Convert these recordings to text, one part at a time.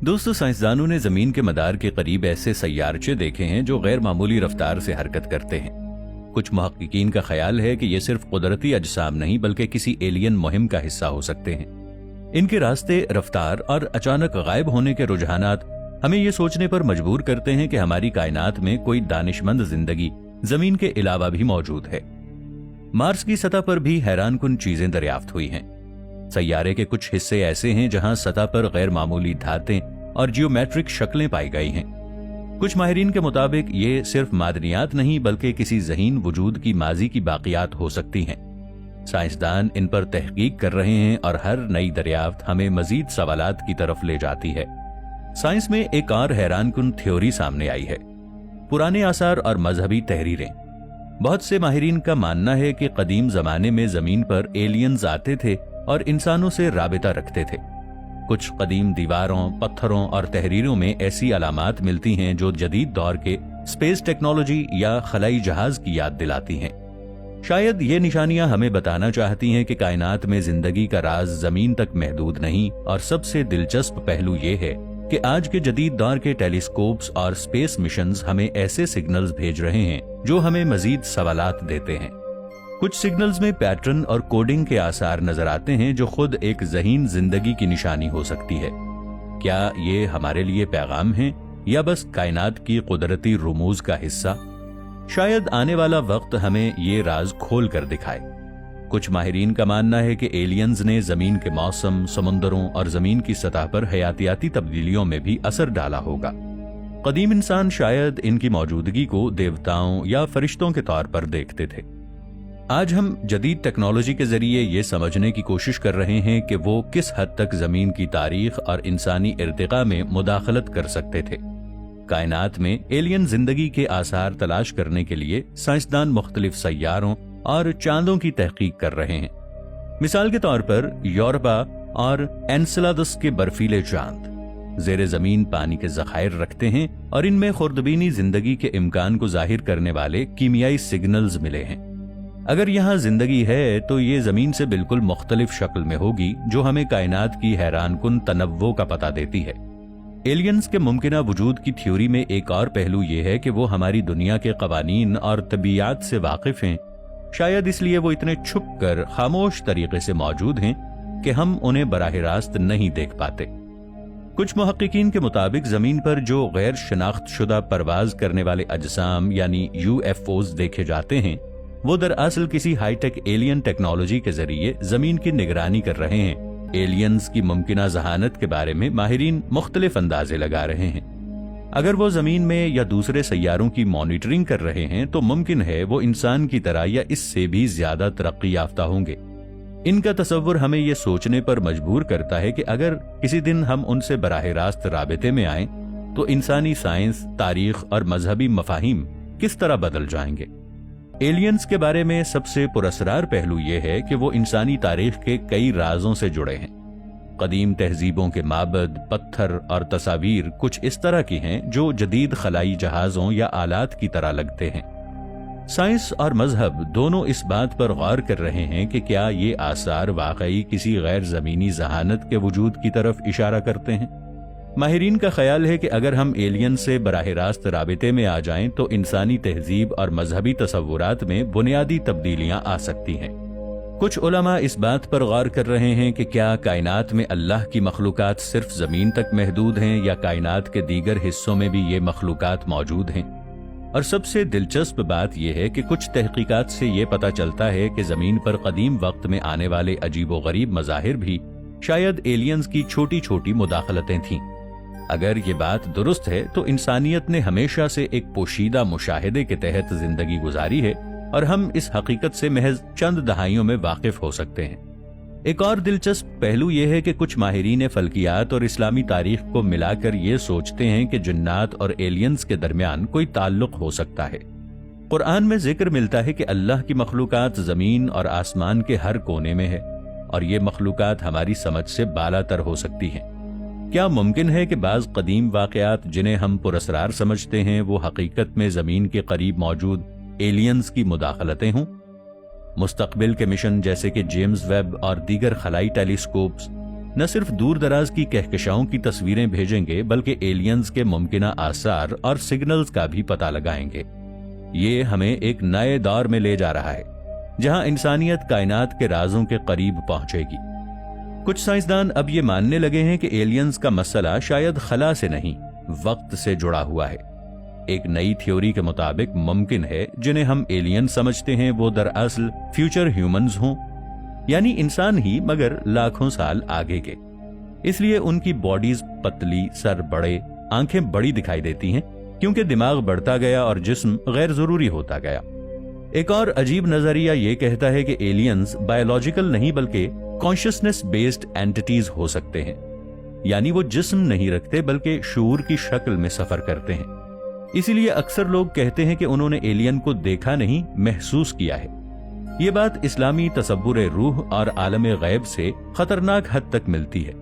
दोस्तों, साइंसदानों ने जमीन के मदार के करीब ऐसे सैयारचे देखे हैं जो गैर मामूली रफ्तार से हरकत करते हैं। कुछ मुहक्किकीन का ख्याल है कि ये सिर्फ कुदरती अजसाम नहीं बल्कि किसी एलियन मुहिम का हिस्सा हो सकते हैं। इनके रास्ते, रफ्तार और अचानक गायब होने के रुझानात हमें ये सोचने पर मजबूर करते हैं कि हमारी कायनात में कोई दानिशमंद जिंदगी जमीन के अलावा भी मौजूद है। मार्स की सतह पर भी हैरानकुन चीजें दरियाफ्त हुई हैं। सैयारे के कुछ हिस्से ऐसे हैं जहां सतह पर गैर मामूली धातें और जियोमेट्रिक शक्लें पाई गई हैं। कुछ माहिरीन के मुताबिक ये सिर्फ मादनियात नहीं बल्कि किसी ज़हीन वजूद की माजी की बाकियात हो सकती हैं। साइंसदान इन पर तहकीक कर रहे हैं और हर नई दरियाफ्त हमें मजीद सवालात की तरफ ले जाती है। साइंस में एक और हैरानकुन थ्योरी सामने आई है, पुराने आसार और मजहबी तहरीरें। बहुत से माहिरीन का मानना है कि कदीम जमाने में जमीन पर एलियंस आते थे और इंसानों से राबिता रखते थे। कुछ कदीम दीवारों, पत्थरों और तहरीरों में ऐसी अलामात मिलती हैं जो जदीद दौर के स्पेस टेक्नोलॉजी या खलाई जहाज की याद दिलाती हैं। शायद ये निशानियां हमें बताना चाहती हैं कि कायनात में जिंदगी का राज जमीन तक महदूद नहीं। और सबसे दिलचस्प पहलू ये है कि आज के जदीद दौर के टेलीस्कोप्स और स्पेस मिशंस हमें ऐसे सिग्नल्स भेज रहे हैं जो हमें मजीद सवालात देते हैं। कुछ सिग्नल्स में पैटर्न और कोडिंग के आसार नजर आते हैं जो खुद एक ज़हीन जिंदगी की निशानी हो सकती है। क्या ये हमारे लिए पैगाम है या बस कायनात की कुदरती रुमूज का हिस्सा? शायद आने वाला वक्त हमें ये राज खोल कर दिखाए। कुछ माहिरीन का मानना है कि एलियंस ने जमीन के मौसम, समुंदरों और जमीन की सतह पर हयातियाती तब्दीलियों में भी असर डाला होगा। कदीम इंसान शायद इनकी मौजूदगी को देवताओं या फरिश्तों के तौर पर देखते थे। आज हम जदीद टेक्नोलॉजी के जरिए ये समझने की कोशिश कर रहे हैं कि वो किस हद तक जमीन की तारीख और इंसानी इर्तिका में मुदाखलत कर सकते थे। कायनात में एलियन जिंदगी के आसार तलाश करने के लिए साइंसदान मुख्तलिफ सैयारों और चांदों की तहकीक कर रहे हैं। मिसाल के तौर पर यूरोपा और एनसेलादस के बर्फीले चांद जेरे जमीन पानी के जखायर रखते हैं और इनमें खुर्दबीनी जिंदगी के इम्कान को जाहिर करने वाले कीमियाई सिग्नल्स मिले हैं। अगर यहाँ जिंदगी है तो ये जमीन से बिल्कुल मुख्तलिफ शक्ल में होगी, जो हमें कायनात की हैरानकुन तनव्वो का पता देती है। एलियंस के मुमकिना वजूद की थ्योरी में एक और पहलू ये है कि वो हमारी दुनिया के कवानीन और तबीयत से वाकिफ हैं। शायद इसलिए वो इतने छुप कर खामोश तरीके से मौजूद हैं कि हम उन्हें बराह रास्त नहीं देख पाते। कुछ मुहक्किकीन के मुताबिक जमीन पर जो गैर शनाख्त शुदा परवाज करने वाले अजसाम यानी UFOs देखे जाते हैं वो दरअसल किसी हाईटेक एलियन टेक्नोलॉजी के जरिए जमीन की निगरानी कर रहे हैं। एलियंस की मुमकिना जहानत के बारे में माहिरीन मुख्तलिफ अंदाजे लगा रहे हैं। अगर वो जमीन में या दूसरे सैयारों की मॉनिटरिंग कर रहे हैं तो मुमकिन है वो इंसान की तरह या इससे भी ज्यादा तरक्की याफ्ता होंगे। इनका तसव्वुर हमें ये सोचने पर मजबूर करता है कि अगर किसी दिन हम उनसे बराह रास्त राबिते में आएं तो इंसानी साइंस, तारीख और मजहबी मफाहिम किस तरह बदल जाएंगे। एलियंस के बारे में सबसे पुरस्कार पहलू यह है कि वो इंसानी तारीख के कई राजों से जुड़े हैं। कदीम तहजीबों के माबद, पत्थर और तस्वीर कुछ इस तरह की हैं जो जदीद खलाई जहाजों या आलात की तरह लगते हैं। साइंस और मजहब दोनों इस बात पर गौर कर रहे हैं कि क्या ये आसार वाकई किसी गैर जमीनी जहानत के वजूद की तरफ इशारा करते हैं। माहिरीन का ख्याल है कि अगर हम एलियन से बराह रास्त राबिते में आ जाएं तो इंसानी तहजीब और मजहबी तसव्वुरात में बुनियादी तब्दीलियां आ सकती हैं। कुछ उलमा इस बात पर गौर कर रहे हैं कि क्या कायनात में अल्लाह की मखलूकात सिर्फ जमीन तक महदूद हैं या कायनात के दीगर हिस्सों में भी ये मखलूकात मौजूद हैं। और सबसे दिलचस्प बात यह है कि कुछ तहकीकात से ये पता चलता है कि जमीन पर कदीम वक्त में आने वाले अजीबो गरीब मज़ाहिर भी शायद एलियंस की छोटी छोटी मुदाखलतें थीं। अगर ये बात दुरुस्त है तो इंसानियत ने हमेशा से एक पोशीदा मुशाहिदे के तहत जिंदगी गुजारी है और हम इस हकीकत से महज चंद दहाइयों में वाकिफ हो सकते हैं। एक और दिलचस्प पहलू यह है कि कुछ माहिरीन फल्कियात और इस्लामी तारीख को मिलाकर ये सोचते हैं कि जिन्नात और एलियंस के दरमियान कोई ताल्लुक हो सकता है। कुरान में जिक्र मिलता है कि अल्लाह की मखलूकात जमीन और आसमान के हर कोने में है और ये मखलूकात हमारी समझ से बालातर हो सकती हैं। क्या मुमकिन है कि बाज़ कदीम वाक़यात जिन्हें हम पुरस्रार समझते हैं वो हकीकत में जमीन के करीब मौजूद एलियंस की मुदाखलतें हों? मुस्तकबिल के मिशन जैसे कि जेम्स वेब और दीगर खलाई टेलीस्कोप्स न सिर्फ दूर दराज की कहकशाओं की तस्वीरें भेजेंगे बल्कि एलियंस के मुमकिना आसार और सिग्नल्स का भी पता लगाएंगे। ये हमें एक नए दौर में ले जा रहा है जहां इंसानियत कायनात के राजों के करीब पहुंचेगी। कुछ साइंसदान अब ये मानने लगे हैं कि एलियंस का मसला शायद खला से नहीं, वक्त से जुड़ा हुआ है। एक नई थ्योरी के मुताबिक मुमकिन है जिन्हें हम एलियन समझते हैं वो दरअसल फ्यूचर ह्यूमंस हों, यानी इंसान ही मगर लाखों साल आगे के। इसलिए उनकी बॉडीज पतली, सर बड़े, आंखें बड़ी दिखाई देती हैं क्योंकि दिमाग बढ़ता गया और जिस्म गैर जरूरी होता गया। एक और अजीब नजरिया ये कहता है कि एलियंस बायोलॉजिकल नहीं बल्कि कॉन्शियसनेस बेस्ड एंटिटीज हो सकते हैं, यानी वो जिस्म नहीं रखते बल्कि शूर की शक्ल में सफर करते हैं। इसीलिए अक्सर लोग कहते हैं कि उन्होंने एलियन को देखा नहीं, महसूस किया है। ये बात इस्लामी तसव्वुर रूह और आलम गैब से खतरनाक हद तक मिलती है।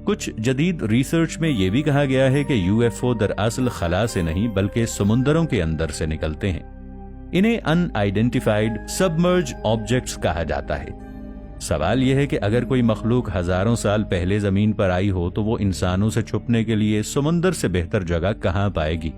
कुछ जदीद रिसर्च में यह भी कहा गया है कि यूएफओ दरअसल खला से नहीं बल्कि समुंदरों के अंदर से निकलते हैं। इन्हें अनआइडेंटिफाइड सबमर्ज ऑब्जेक्ट्स कहा जाता है। सवाल यह है कि अगर कोई मखलूक हजारों साल पहले जमीन पर आई हो तो वो इंसानों से छुपने के लिए समुंदर से बेहतर जगह कहां पाएगी।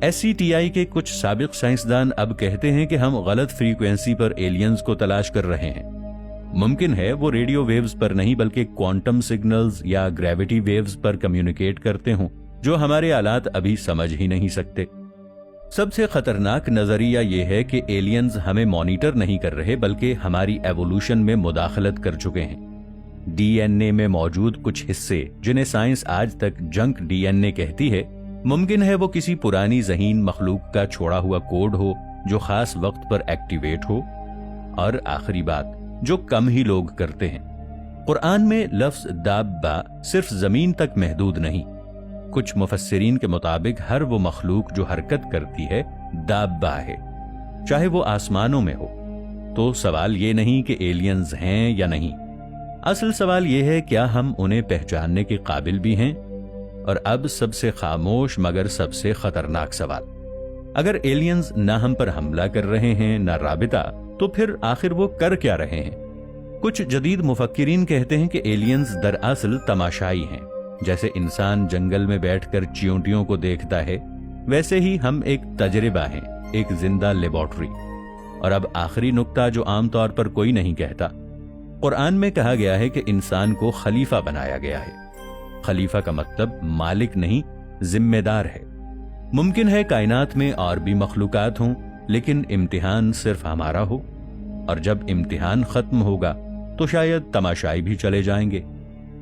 SCTI के कुछ साबिक साइंसदान अब कहते हैं कि हम गलत फ्रीक्वेंसी पर एलियंस को तलाश कर रहे हैं। मुमकिन है वो रेडियो वेव्स पर नहीं बल्कि क्वांटम सिग्नल्स या ग्रेविटी वेव्स पर कम्युनिकेट करते हों जो हमारे आलात अभी समझ ही नहीं सकते। सबसे खतरनाक नजरिया यह है कि एलियंस हमें मॉनिटर नहीं कर रहे बल्कि हमारी एवोल्यूशन में मुदाखलत कर चुके हैं। DNA में मौजूद कुछ हिस्से जिन्हें साइंस आज तक जंक DNA कहती है, मुमकिन है वो किसी पुरानी ज़हीन मखलूक का छोड़ा हुआ कोड हो जो खास वक्त पर एक्टिवेट हो। और आखिरी बात जो कम ही लोग करते हैं, कुरान में लफ्ज दाब्बा सिर्फ जमीन तक महदूद नहीं। कुछ मुफस्सिरीन के मुताबिक हर वो मखलूक जो हरकत करती है दाब्बा है, चाहे वो आसमानों में हो। तो सवाल ये नहीं कि एलियंस हैं या नहीं, असल सवाल ये है क्या हम उन्हें पहचानने के काबिल भी हैं। और अब सबसे खामोश मगर सबसे खतरनाक सवाल, अगर एलियंस न हम पर हमला कर रहे हैं न राबिता, तो फिर आखिर वो कर क्या रहे हैं। कुछ जदीद मुफक्किरीन कहते हैं कि एलियंस दरअसल तमाशाई हैं। जैसे इंसान जंगल में बैठकर चींटियों को देखता है, वैसे ही हम एक तजर्बा हैं, एक जिंदा लेबोरेटरी। और अब आखिरी नुक्ता जो आमतौर पर कोई नहीं कहता, कुरान में कहा गया है कि इंसान को खलीफा बनाया गया है। खलीफा का मतलब मालिक नहीं, जिम्मेदार है। मुमकिन है कायनात में और भी मखलूकात हों, लेकिन इम्तिहान सिर्फ हमारा हो। और जब इम्तिहान खत्म होगा तो शायद तमाशाई भी चले जाएंगे।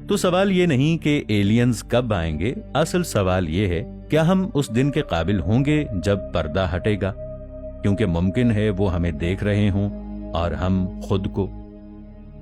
तो सवाल ये नहीं कि एलियंस कब आएंगे, असल सवाल ये है क्या हम उस दिन के काबिल होंगे जब पर्दा हटेगा, क्योंकि मुमकिन है वो हमें देख रहे हों और हम खुद को।